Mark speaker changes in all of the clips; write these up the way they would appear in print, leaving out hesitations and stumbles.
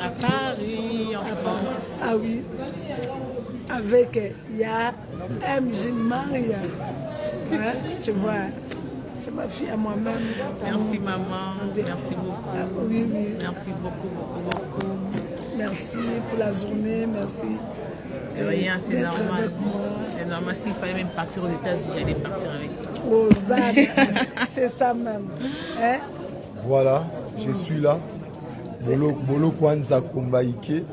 Speaker 1: À Paris, en France.
Speaker 2: Ah oui. Avec, il y a MJ Maria. Hein, tu vois, c'est ma fille à moi-même.
Speaker 1: Merci maman, merci beaucoup.
Speaker 2: Ah, oui, oui.
Speaker 1: Merci beaucoup.
Speaker 2: Merci pour la journée, merci.
Speaker 1: Rien, c'est
Speaker 2: d'être
Speaker 1: normal.
Speaker 2: avec moi.
Speaker 1: C'est normal, s'il fallait même partir aux États-Unis, j'allais partir avec toi.
Speaker 2: Oh, Zad, c'est ça même. Hein?
Speaker 3: Voilà, je suis là. Bolo Kwanza Kumbaike.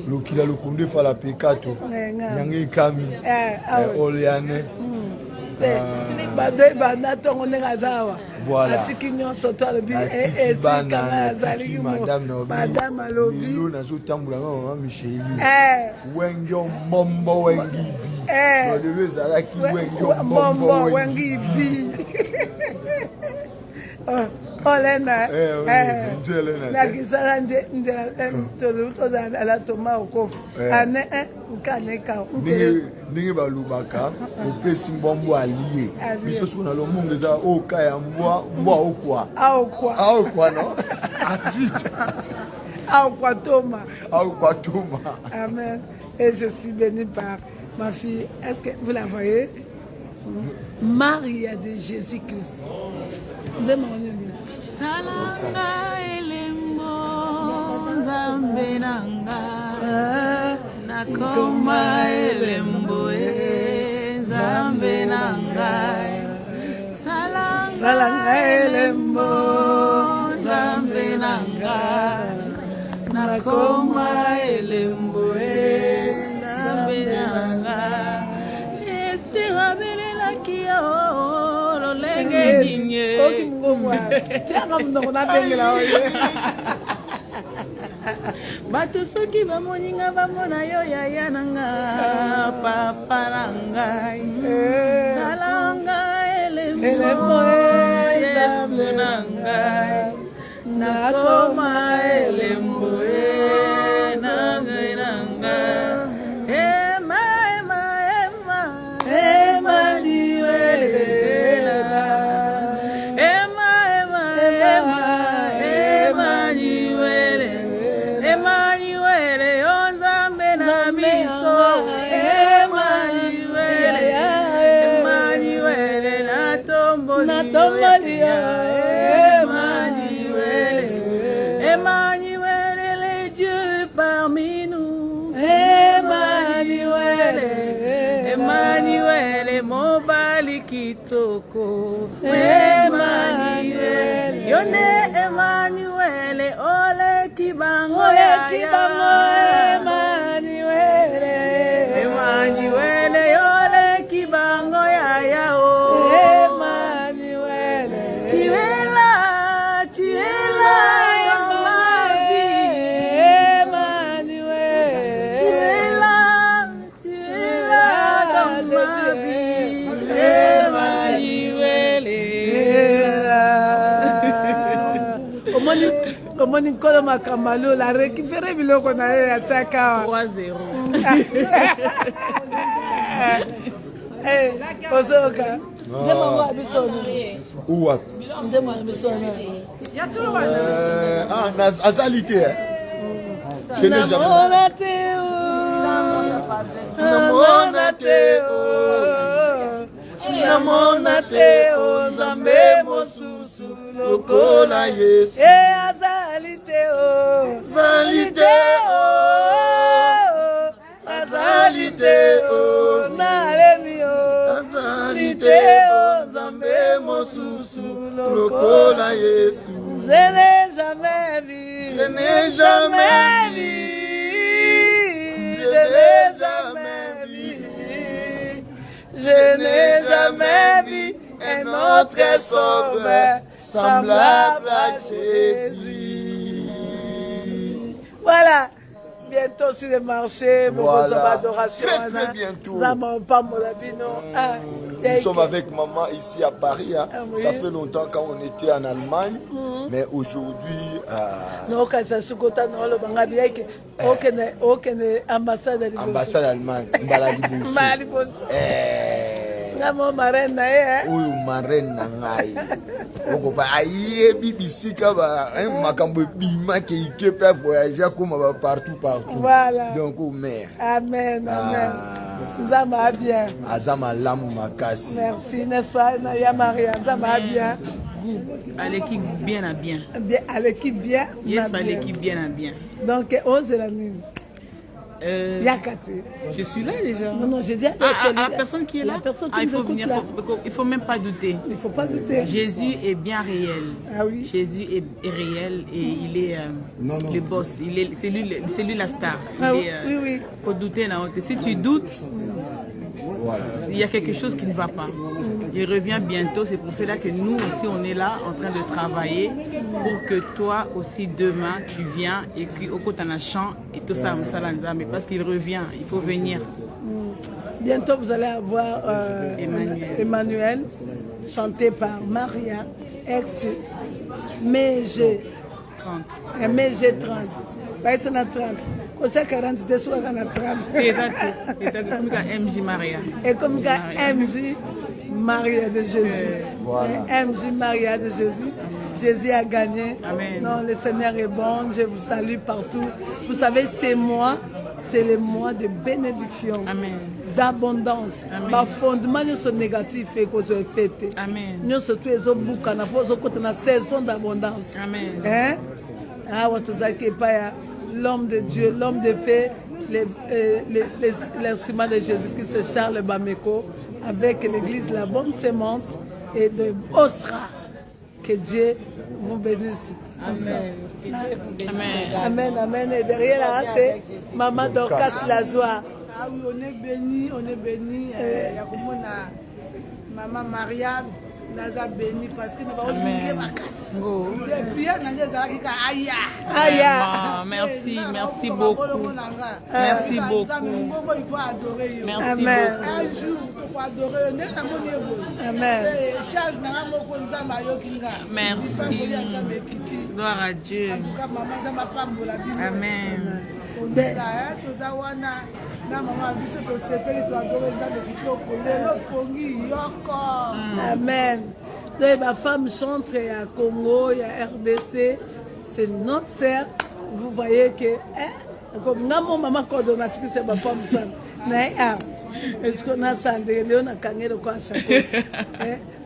Speaker 3: Lokila Lokunde Fala Pekato. Nyange Kami. Oleane. Voilà. Madame Alobi. Wengyo Mbombo Wengi Bi.
Speaker 2: Olena, nakisala nje ala toma okofu ane nkaneka
Speaker 3: ndenge balubaka opesi mbombo aliye biso sona lo mongeza oka ya mbwa okwa no aokwa toma.
Speaker 2: Amen. Et je suis bénie par ma fille. Est-ce que vous la voyez? Maria de Jésus-Christ.
Speaker 1: Salanga elembo nzambe nanga nakoma elembo nzambe nanga salanga elembo nzambe nanga nakoma elembo nzambe nanga estira belela kiyo bato soki bamoninga bamona yo yaya nanga papa na ngai zalanga elembo yesu na ngai nakoma elembo na ngai na ngai Emmanuel est Dieu parmi nous. Emmanuel est mon bali kitoko. Emmanuel, yone Emmanuel, ole kibango Emmanuel, ole kibango ya o. Tu es là dans ma vie, Emmanuel. Tu es là dans ma vie, Emmanuel.
Speaker 2: Comment Nicolas Makamalo l'a récupéré, biloko na ye ya tsaka
Speaker 1: 3-0.
Speaker 2: Osoka. Ndemo abisoni.
Speaker 3: Uwa.
Speaker 2: Ndemo abisoni.
Speaker 3: Azalité.
Speaker 2: Namona Teo, Zambe mosusu lokola Yesu. Azalité nalemio. Azalité Zambe mosusu lokola Yesu. Je n'ai jamais vu. Je n'ai jamais vu un autre sauveur semblable à Jésus. Voilà. Bientôt sur le marché,
Speaker 3: voilà.
Speaker 2: Adoration.
Speaker 3: Très bientôt.
Speaker 2: Nous
Speaker 3: sommes avec maman ici à Paris. Hein. Oui. Ça fait longtemps quand on était en Allemagne, mais aujourd'hui. Ambassade Allemagne.
Speaker 2: Ngamo marraine na ye.
Speaker 3: Oyo marraine na ngai. Oko pa aye bibisika ba makambo bima ke ike peut voyager comme partout.
Speaker 2: Voilà.
Speaker 3: Donc au maire.
Speaker 2: Amen, amen. Nzamba bien.
Speaker 3: Azama lamu makasi.
Speaker 2: Merci, n'est-ce pas, Naya Maria? Nzamba bien.
Speaker 1: À l'équipe bien à bien.
Speaker 2: À l'équipe bien.
Speaker 1: Yes, à l'équipe bien à bien.
Speaker 2: Donc, ose la mine. Yakati.
Speaker 1: Je suis là déjà.
Speaker 2: Non, non, je dis à
Speaker 1: la personne qui est là. Il faut venir. Il faut même pas douter.
Speaker 2: Il faut pas douter.
Speaker 1: Jésus est bien réel.
Speaker 2: Ah oui.
Speaker 1: Jésus est réel et il est le boss. C'est lui la star.
Speaker 2: Ah oui, oui.
Speaker 1: Faut douter là. Si tu doutes, il y a quelque chose qui ne va pas. Il revient bientôt. C'est pour cela que nous aussi on est là en train de travailler pour que toi aussi demain tu viens et puis au côté d'un chant et tout ça mais parce qu'il revient, il faut venir.
Speaker 2: Bientôt vous allez avoir Emmanuel chanté par Maria ex MG 30. MG 30. Pas être na 30. Quand tu 40 de soit na 30.
Speaker 1: C'est comme MJ Maria.
Speaker 2: Et comme MJ Maria de Jésus.
Speaker 3: Voilà.
Speaker 2: MJ Maria de Jésus. Jésus a gagné.
Speaker 1: Amen.
Speaker 2: Non, le Seigneur est bon. Je vous salue partout. Vous savez, c'est moi. C'est le mois de bénédiction.
Speaker 1: Amen.
Speaker 2: D'abondance. Ma fondement de ce négatif est que je fête.
Speaker 1: Amen.
Speaker 2: Nous surtout les autres boucan na saison d'abondance.
Speaker 1: Amen.
Speaker 2: Hein? Ah, l'homme de Dieu, l'homme de fée, l'instrument de Jésus-Christ, Charles Bameko, avec l'église La Bonne Sémence et de Osra. Que Dieu vous bénisse.
Speaker 1: Amen.
Speaker 2: Amen. Amen, amen. Et derrière là, c'est Maman Dorcas Lazoie.
Speaker 4: Ah oui, on est béni, on est béni. Il y a comme Maman Marianne. Naza béni parce que nous avons une vacances. Depuis
Speaker 1: merci beaucoup. Merci beaucoup.
Speaker 4: Il faut adorer.
Speaker 1: Merci beaucoup.
Speaker 4: Un jour, tu peux adorer.
Speaker 2: Amen.
Speaker 1: Merci. Gloire à Dieu. Amen.
Speaker 2: Amen. Donc, ma femme chante, il y a Congo, il y a RDC, c'est notre sœur. Vous voyez que, comme maman coordonnatrice, c'est ma femme chante. Est-ce qu'on a ça? On a gagné de quoi à chaque fois.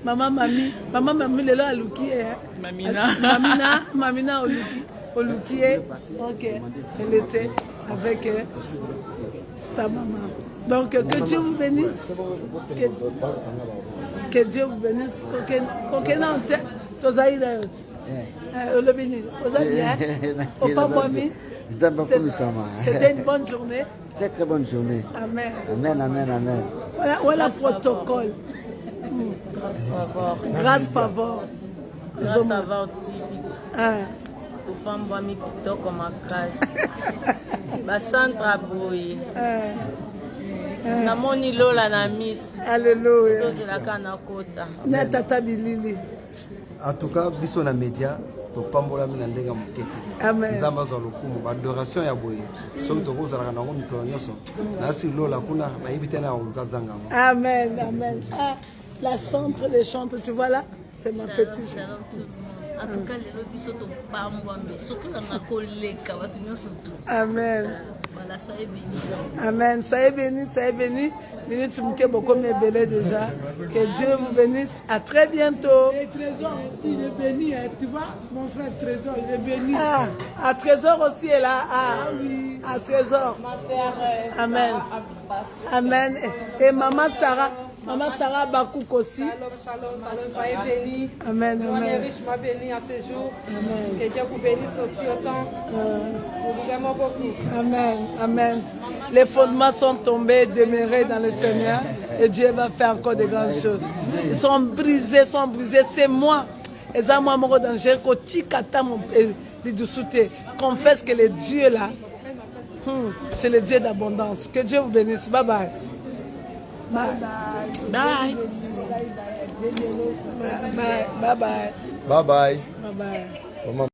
Speaker 2: Maman Mami, le là, Luki, Mamina, Oluki, ok, elle était avec sa maman. Donc que Dieu vous bénisse. Que Dieu vous bénisse. C'était une bonne journée.
Speaker 5: Très très bonne journée.
Speaker 2: Amen.
Speaker 5: Amen, amen, amen.
Speaker 2: Voilà le protocole. Grâce favor.
Speaker 6: Grâce favor TV. Kupambwa mikitoko makasi. Bachantre boye. Namoni lola na misu.
Speaker 2: Alléluia.
Speaker 6: Tozelaka na kota.
Speaker 2: Na tata bilili.
Speaker 7: En tout cas, biso na média to pambola mina ndenga mukete.
Speaker 2: Amen.
Speaker 7: Nzamba za lokumu ba adoration ya boye. So to kozala na ngomi ko nyoso. Na si lola kuna na ibite na ukazanga.
Speaker 2: Amen, amen. Ah, la centre des chantres, tu vois là, c'est ma petite.
Speaker 6: En tout cas, les biso to pambola mais surtout na koleka batu nyoso to.
Speaker 2: Amen.
Speaker 6: Voilà, soyez bénis.
Speaker 2: Amen. Soyez bénis, soyez bénis. Minute Mouké beaucoup m'ébélé déjà. Que Dieu vous bénisse. À très bientôt.
Speaker 4: Et Trésor aussi, il est béni. Tu vois, mon frère Trésor, il est béni.
Speaker 2: Ah, à Trésor aussi est là. Ah oui. À Trésor. Amen. Amen. Et Maman Sarah Bakouk aussi.
Speaker 8: Shalom, soyez bénis.
Speaker 2: Amen.
Speaker 8: On est richement bénis à ce jour.
Speaker 2: Amen.
Speaker 8: Que Dieu vous bénisse aussi autant. Nous vous aimons beaucoup.
Speaker 2: Amen. Amen. Les fondements sont tombés, demeurés dans le Seigneur. Et Dieu va faire encore de grandes choses. Ils sont brisés, C'est moi. Et ça, moi, mon danger, confesse que le Dieu là, c'est le Dieu d'abondance. Que Dieu vous bénisse. Bye bye.
Speaker 1: Bye.
Speaker 2: Bye. Bye bye.
Speaker 3: Bye bye.
Speaker 2: Bye bye.